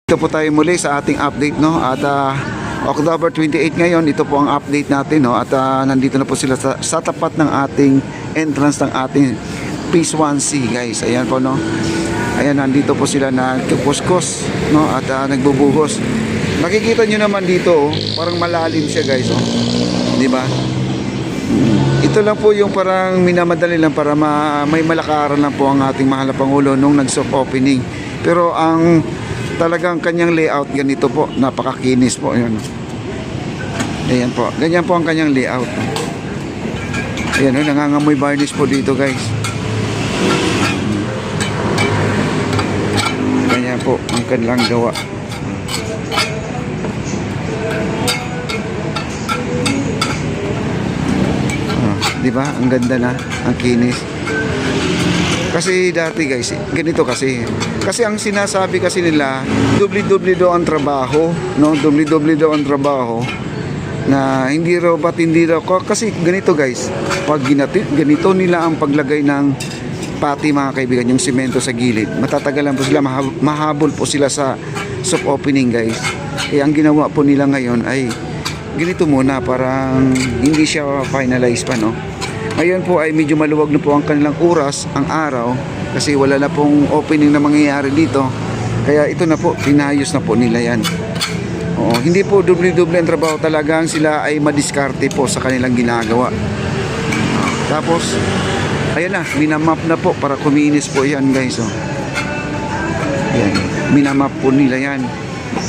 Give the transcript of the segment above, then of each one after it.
Ito po tayo muli sa ating update, no? At October 28 ngayon, ito po ang update natin, no? At nandito na po sila sa tapat ng ating entrance ng ating Phase 1C, guys. Ayan po, no? Ayan, nandito po sila nagkukuskos, no? At nagbubuhos. Makikita nyo naman dito, oh, parang malalim siya, guys, oh. Di ba? Ito lang po yung parang minamadali lang para may malakaran lang po ang ating mahal na Pangulo nung nag-soft opening. Pero ang talagang kanyang layout ganito po, napakakinis po. Ayan. Ayan po, ganyan po ang kanyang layout. Ayan, nangangamoy varnish po dito, guys. Ganyan po ang kanilang gawa. Di ba? Ang ganda na, ang kinis. Kasi dati, guys, ganito kasi. Kasi ang sinasabi kasi nila, doble-doble daw ang trabaho, no? Doble-doble daw ang trabaho. Na hindi raw, ba't hindi raw. Kasi ganito, guys, pag ganito nila ang paglagay ng pati, mga kaibigan, yung simento sa gilid, matatagalan po sila, mahabol po sila sa soft opening, guys. Eh, ang ginawa po nila ngayon ay ganito muna, parang hindi siya finalize pa, no? Ngayon po ay medyo maluwag na po ang kanilang oras, ang araw, kasi wala na pong opening na mangyayari dito. Kaya ito na po, pinayos na po nila yan. Oo, hindi po doble-doble ang trabaho, talagang sila ay madiskarte po sa kanilang ginagawa. Tapos, ayan na, minamap na po para kuminis po yan, guys. Oh. Ayan, minamap po nila yan.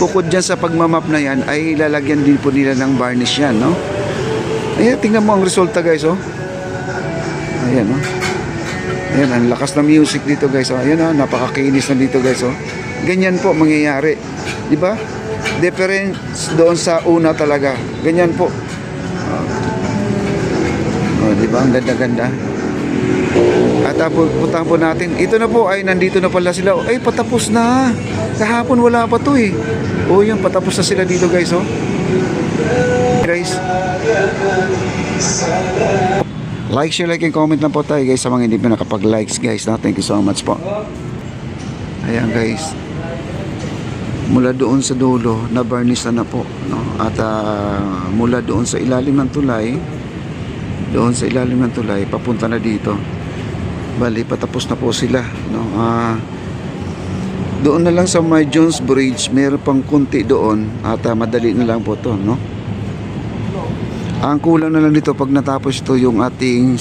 Bukod dyan sa pagmamap na yan, ay lalagyan din po nila ng varnish yan, no? Ayan, tingnan mo ang resulta, guys, oh. Ayan, oh. Ayan, ang lakas ng music dito, guys, oh. Ayan, oh, napakakinis na dito, guys, oh. Ganyan po mangyayari, di ba? Difference doon sa una talaga. Ganyan po. Oh, di ba? Ang ganda-ganda. At puntahan po natin. Ito na po ay nandito na pala sila. Ay, patapos na. Kahapon wala pa to eh. Oh, yun, patapos na sila dito, guys, oh. Guys. Like, share, like, and comment na po tayo, guys, sa mga hindi pa nakapag-likes, guys. Thank you so much po. Ayan, guys. Mula doon sa dulo, na-varnish na po, no? At mula doon sa ilalim ng tulay, papunta na dito. Bali, patapos na po sila, no? Doon na lang sa may Jones Bridge, meron pang kunti doon at madali na lang po to, no? Ang kulang na lang dito pag natapos ito yung ating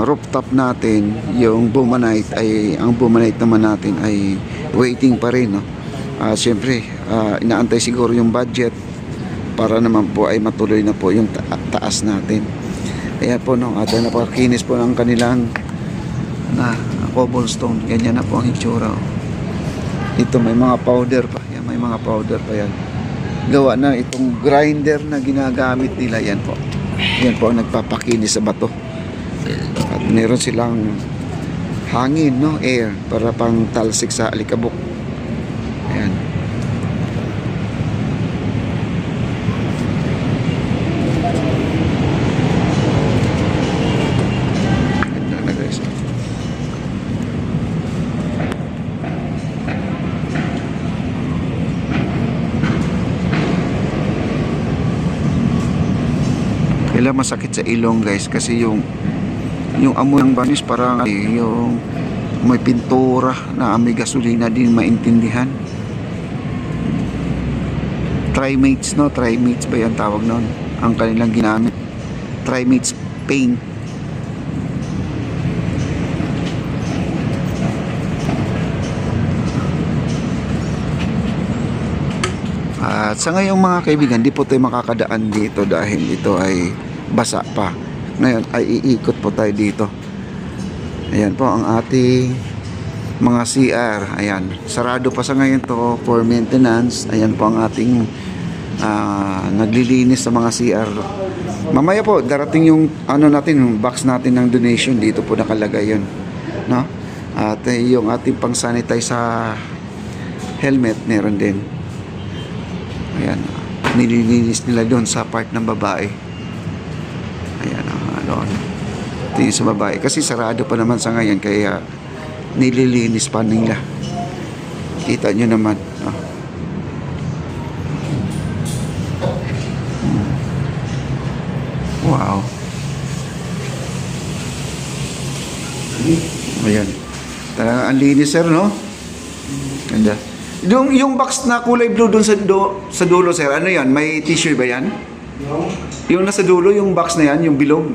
rooftop natin, yung Bumanite, ay ang Bumanite naman natin ay waiting pa rin, no? Siyempre, inaantay siguro yung budget para naman po ay matuloy na po yung taas natin. Ayan po, no? At napakakinis po ng kanilang cobblestone. Ganyan na po ang itsura, oh. Ito may mga powder pa. Yan, may mga powder pa yan. Gawa na itong grinder na ginagamit nila. Yan po. Yan po ang nagpapakinis sa bato. At meron silang hangin, no? Air para pang talsik sa alikabok. Ayan. Ganda na, guys. Kailan masakit sa ilong, guys, kasi yung amoy ng varnish parang yung may pintura na amoy gasolina din maintindihan. Trimates, no? Trimates ba yung tawag nun? Ang kanilang ginamit. Trimates paint. At sa ngayong mga kaibigan, di po tayo makakadaan dito dahil ito ay basa pa. Ngayon ay iikot po tayo dito. Ayan po ang ating mga CR. Ayan, sarado pa sa ngayon to for maintenance. Ayan po ang ating naglilinis sa mga CR. Mamaya po darating yung ano natin, yung box natin ng donation. Dito po nakalagay yun, no? At yung ating pang sanitize sa helmet meron din. Ayan, nililinis nila doon sa part ng babae. Ayan, doon. Ito yung sa babae. Kasi sarado pa naman sa ngayon, kaya nililinis pa nila. Kita nyo naman. Wow. Ayan. Talaga ang linis, sir, no? Ganda. Yung box na kulay blue doon sa dulo, sir, ano yan? May tissue ba yan? Yung nasa dulo, yung box na yan, yung bilog.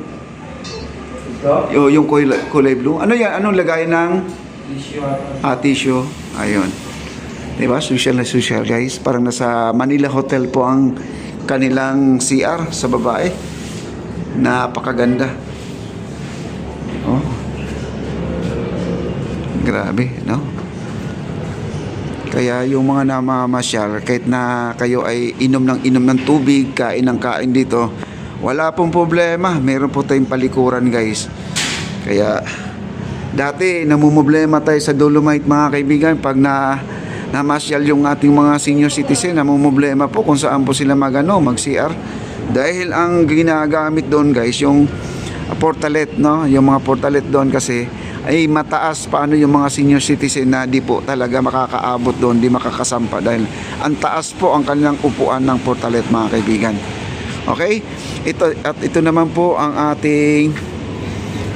Yung kulay blue. Ano yan? Anong lagay ng tissue? Ayun. Diba? Social na social, guys. Parang nasa Manila Hotel po ang kanilang CR sa babae. Napakaganda. Oh. Grabe, no? Kaya yung mga namamasyal, kahit na kayo ay inom ng tubig, kain ng kain dito, wala pong problema. Meron po tayong palikuran, guys. Kaya dati namumblema tayo sa Dolomite, mga kaibigan, pag namasyal yung ating mga senior citizen, namumblema po kung saan po sila mag-CR. Dahil ang ginagamit doon, guys, yung portalet, no? Yung mga portalet doon kasi ay mataas paano yung mga senior citizen na di po talaga makakaabot doon, di makakasampa dahil ang taas po ang kanilang upuan ng portalet, mga kaibigan. Okay? Ito naman po ang ating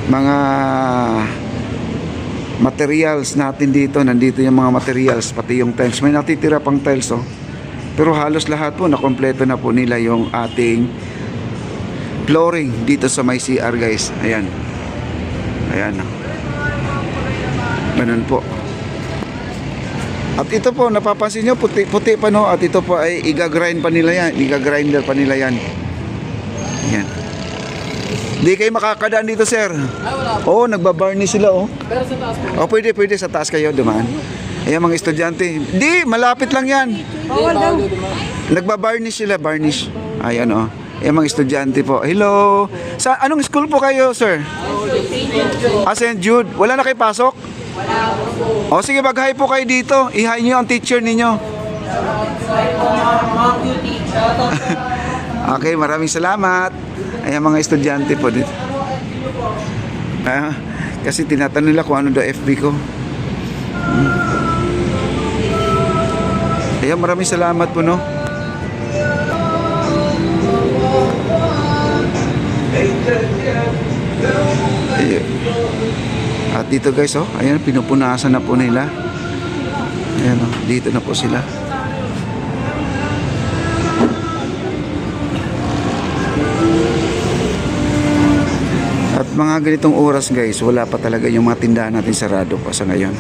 mga materials natin dito. Nandito yung mga materials, pati yung tiles. May natitira pang tiles, oh. Pero halos lahat po nakompleto na po nila yung ating flooring dito sa may CR, guys. Ayan. Ayan. Ganun po. At ito po, napapansin nyo, puti pa, no? At ito po ay igagrind pa nila yan. Igagrinder pa nila yan. Ayan. Di kayo makakadaan dito, sir. Oo, nagbabarnish sila, oh. Pero sa taas po. Oh, pwede sa taas kayo dumaan. Ayan, mga estudyante. Di, malapit lang yan. Bawal daw. Nagbabarnish sila, barnish. Ayan, oh. Ayan, mga estudyante po. Hello. Sa anong school po kayo, sir? St. Jude. Wala na kayo pasok? O sige, mag-hi po kayo dito. I-hi nyo ang teacher ninyo. Okay, maraming salamat. Ayan, mga estudyante po dito. Kasi tinatanong nila kung ano daw FB ko. Ayan, maraming salamat po, no? Ayan. At dito, guys, oh, ayan, pinupunasan na po nila. Ayan, oh, dito na po sila. At mga ganitong oras, guys, wala pa talaga yung mga tindahan natin sarado pa sa ngayon.